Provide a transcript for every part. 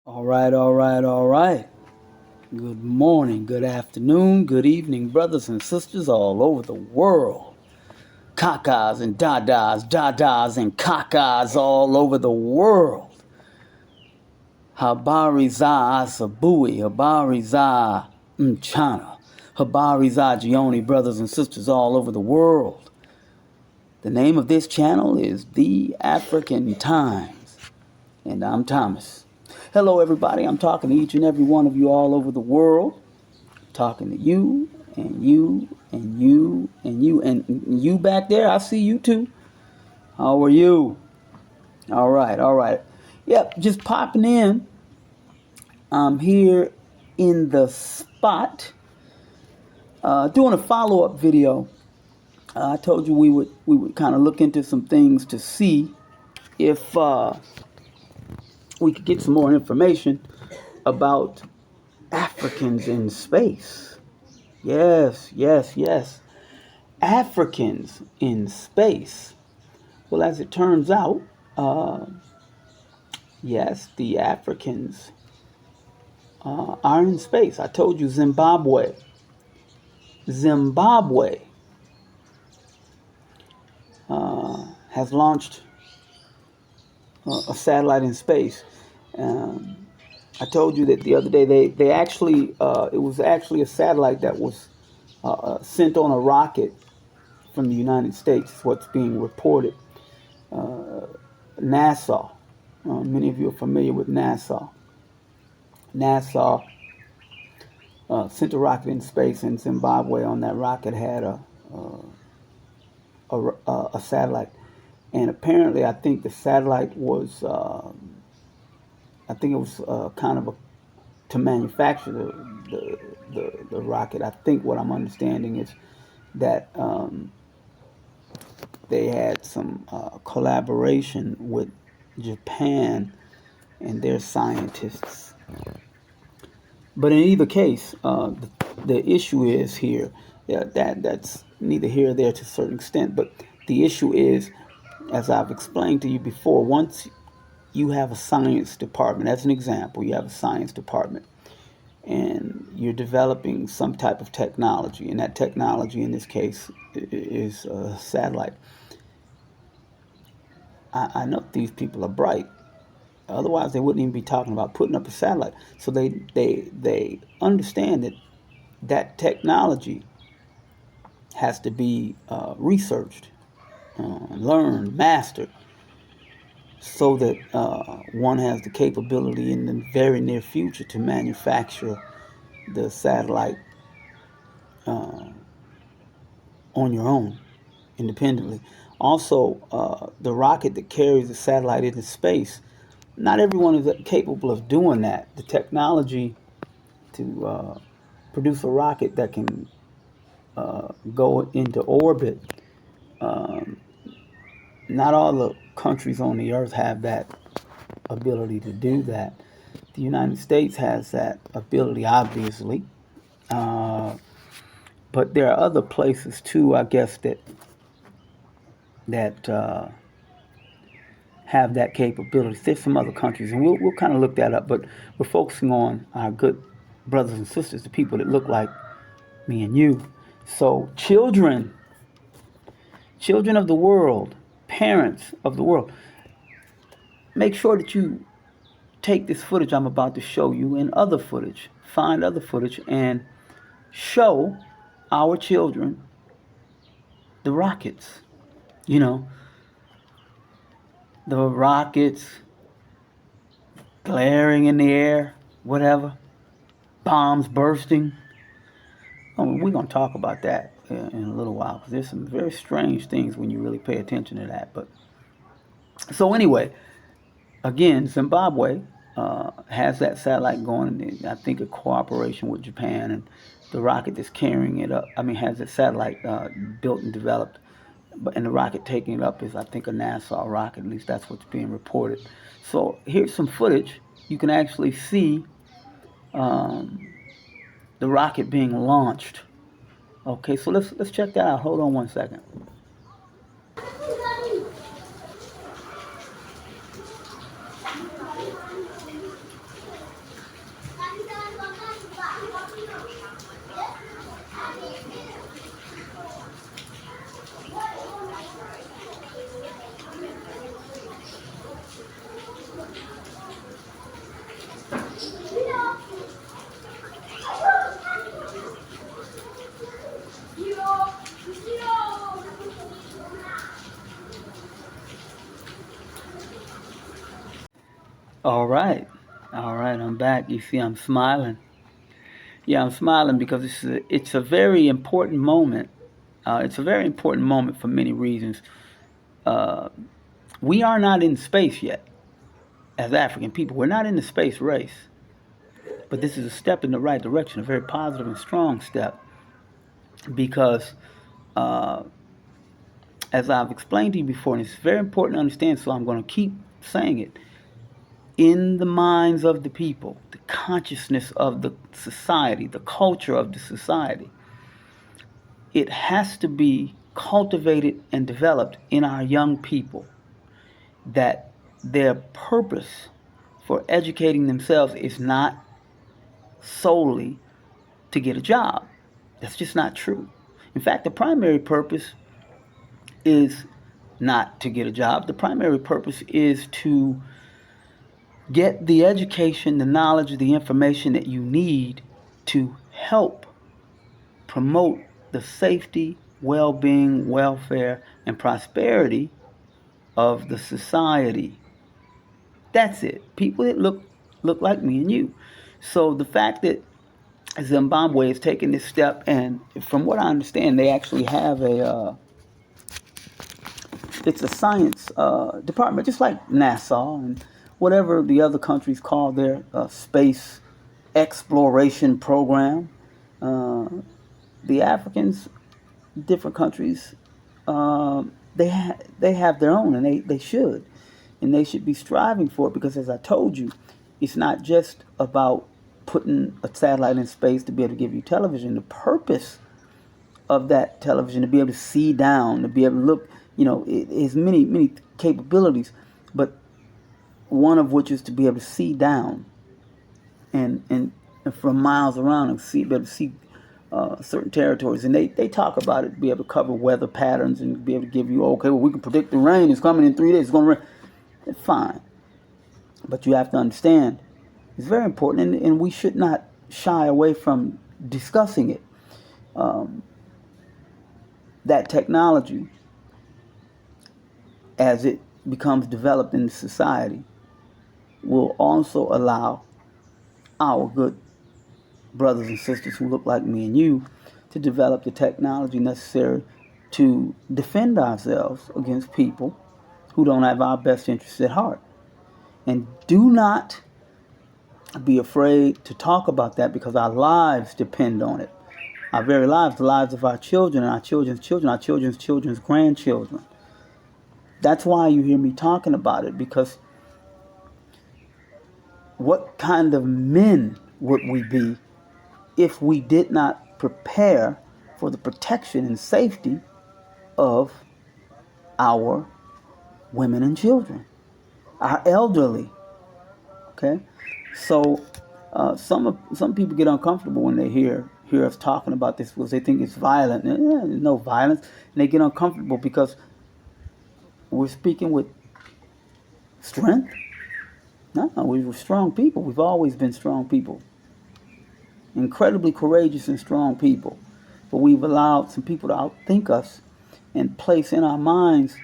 All right, all right, all right. Good morning, good afternoon, good evening, brothers and sisters all over the world. Kakas and dadas and kakas all over the world. Habari za Asabui, Habari za Mchana, Habari za Gioni, brothers and sisters all over the world. The name of this channel is The African Times, and I'm Thomas. Hello, everybody. I'm talking to each and every one of you all over the world. Talking to you and you and you and you and you back there. I see you too. How are you? All right, all right. Yep, just popping in. I'm here in the spot doing a follow-up video. I told you we would kind of look into some things to see if we could get some more information about Africans in space. Yes, yes, yes. Africans in space. Well, as it turns out, uh, yes, the Africans are in space. I told you Zimbabwe. Zimbabwe has launched a satellite in space. Um, I told you that the other day they actually it was actually a satellite that was sent on a rocket from the United States. Is what's being reported. NASA. Many of you are familiar with NASA. NASA sent a rocket in space, and Zimbabwe on that rocket had a satellite. And apparently, I think the satellite was, I think it was kind of to manufacture the rocket. I think what I'm understanding is that they had some collaboration with Japan and their scientists. But in either case, the issue is here. Yeah, that's neither here or there to a certain extent. But the issue is, as I've explained to you before, once you have a science department, as an example, you have a science department, and you're developing some type of technology, and that technology in this case is a satellite. I know these people are bright. Otherwise, they wouldn't even be talking about putting up a satellite. So they understand that that technology has to be researched, learned, mastered, so that one has the capability in the very near future to manufacture the satellite on your own, independently. Also, the rocket that carries the satellite into space, not everyone is capable of doing that. The technology to produce a rocket that can go into orbit, not all the countries on the earth have that ability to do that. The United States has that ability, obviously, but there are other places too, I guess, that have that capability. There's some other countries, and we'll kind of look that up. But we're focusing on our good brothers and sisters, the people that look like me and you. So, children of the world, parents of the world, make sure that you take this footage I'm about to show you and other footage, find other footage, and show our children the rockets. You know, the rockets glaring in the air, whatever, bombs bursting. We're going to talk about that in a little while because there's some very strange things when you really pay attention to that. But so anyway, again, Zimbabwe has that satellite going. I think a cooperation with Japan, and the rocket that's carrying it up. I mean, has a satellite built and developed, and the rocket taking it up is, I think, a NASA rocket. At least that's what's being reported. So here's some footage. You can actually see the rocket being launched. Okay, so let's check that out. Hold on one second. All right. All right, I'm back. You see, I'm smiling. Yeah, I'm smiling because it's a very important moment. It's a very important moment for many reasons. Uh, we are not in space yet as African people. We're not in the space race. But this is a step in the right direction, a very positive and strong step, because uh, as I've explained to you before, and it's very important to understand, so I'm going to keep saying it, in the minds of the people, the consciousness of the society, the culture of the society, it has to be cultivated and developed in our young people that their purpose for educating themselves is not solely to get a job. That's just not true. In fact, the primary purpose is not to get a job. The primary purpose is to get the education, the knowledge, the information that you need to help promote the safety, well being, welfare, and prosperity of the society. That's it. People that look like me and you. So the fact that Zimbabwe is taking this step, and from what I understand, they actually have it's a science department, just like NASA and whatever the other countries call their space exploration program. Uh, the Africans, different countries, they have their own, and they should, and they should be striving for it, because as I told you, it's not just about putting a satellite in space to be able to give you television. The purpose of that television, to be able to see down, to be able to look, it has many capabilities, but one of which is to be able to see down and from miles around and be able to see certain territories. And they talk about it, be able to cover weather patterns and be able to give you, okay, well, we can predict the rain is coming in 3 days, it's going to rain. It's fine. But you have to understand, it's very important, and we should not shy away from discussing it. That technology, as it becomes developed in society, will also allow our good brothers and sisters who look like me and you to develop the technology necessary to defend ourselves against people who don't have our best interests at heart. And do not be afraid to talk about that, because our lives depend on it. Our very lives, the lives of our children and our children's children, our children's children's grandchildren. That's why you hear me talking about it, because what kind of men would we be if we did not prepare for the protection and safety of our women and children, our elderly? Okay, so some people get uncomfortable when they hear us talking about this, because they think it's violent. There's no violence, and they get uncomfortable because we're speaking with strength. No, we were strong people. We've always been strong people, incredibly courageous and strong people. But we've allowed some people to outthink us and place in our minds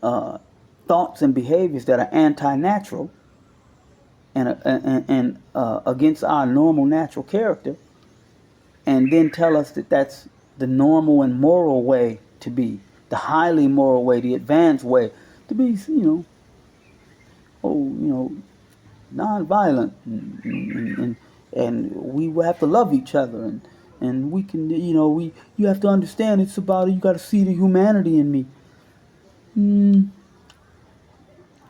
thoughts and behaviors that are anti-natural and against our normal natural character, and then tell us that that's the normal and moral way to be, the highly moral way, the advanced way to be, non-violent, and we have to love each other, and we can, you have to understand, it's about, you got to see the humanity in me. When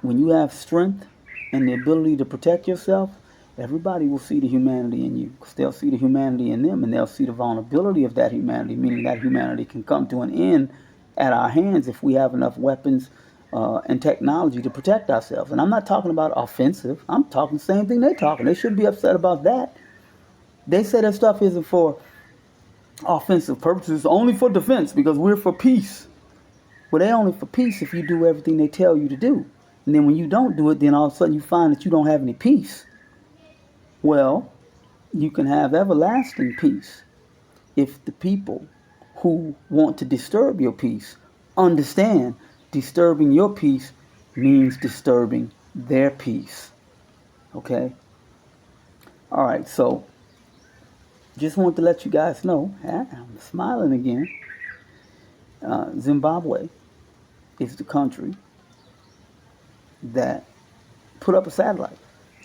you have strength and the ability to protect yourself, everybody will see the humanity in you, because they'll see the humanity in them, and they'll see the vulnerability of that humanity, meaning that humanity can come to an end at our hands if we have enough weapons and technology to protect ourselves. And I'm not talking about offensive. I'm talking the same thing they're talking. They shouldn't be upset about that. They say that stuff isn't for offensive purposes, it's only for defense, because we're for peace. Well, they're only for peace if you do everything they tell you to do. And then when you don't do it, then all of a sudden you find that you don't have any peace. Well, you can have everlasting peace if the people who want to disturb your peace understand disturbing your peace means disturbing their peace. Okay? All right, so just want to let you guys know, I'm smiling again. Zimbabwe is the country that put up a satellite.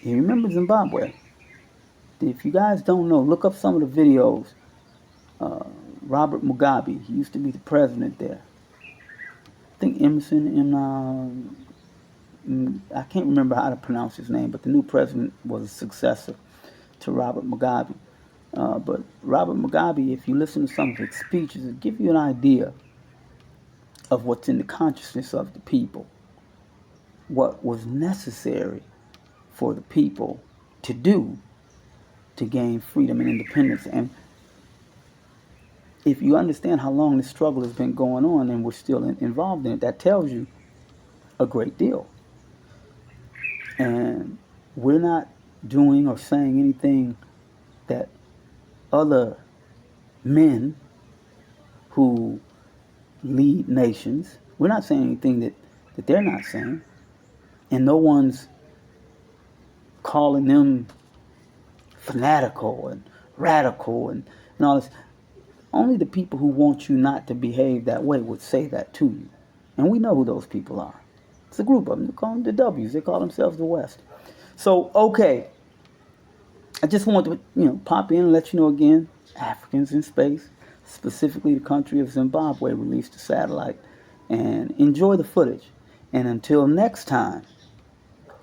You remember Zimbabwe? If you guys don't know, look up some of the videos. Robert Mugabe, he used to be the president there. I think Emerson and I can't remember how to pronounce his name, but the new president was a successor to Robert Mugabe. But Robert Mugabe, if you listen to some of his speeches, it gives you an idea of what's in the consciousness of the people, what was necessary for the people to do to gain freedom and independence. And if you understand how long this struggle has been going on and we're still involved in it, that tells you a great deal. And we're not doing or saying anything that other men who lead nations, we're not saying anything that they're not saying. And no one's calling them fanatical and radical and all this. Only the people who want you not to behave that way would say that to you. And we know who those people are. It's a group of them. They call them the W's. They call themselves the West. So, okay. I just wanted to, pop in and let you know again, Africans in space, specifically the country of Zimbabwe, released a satellite. And enjoy the footage. And until next time,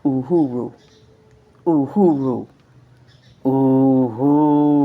uhuru, uhuru, uhuru.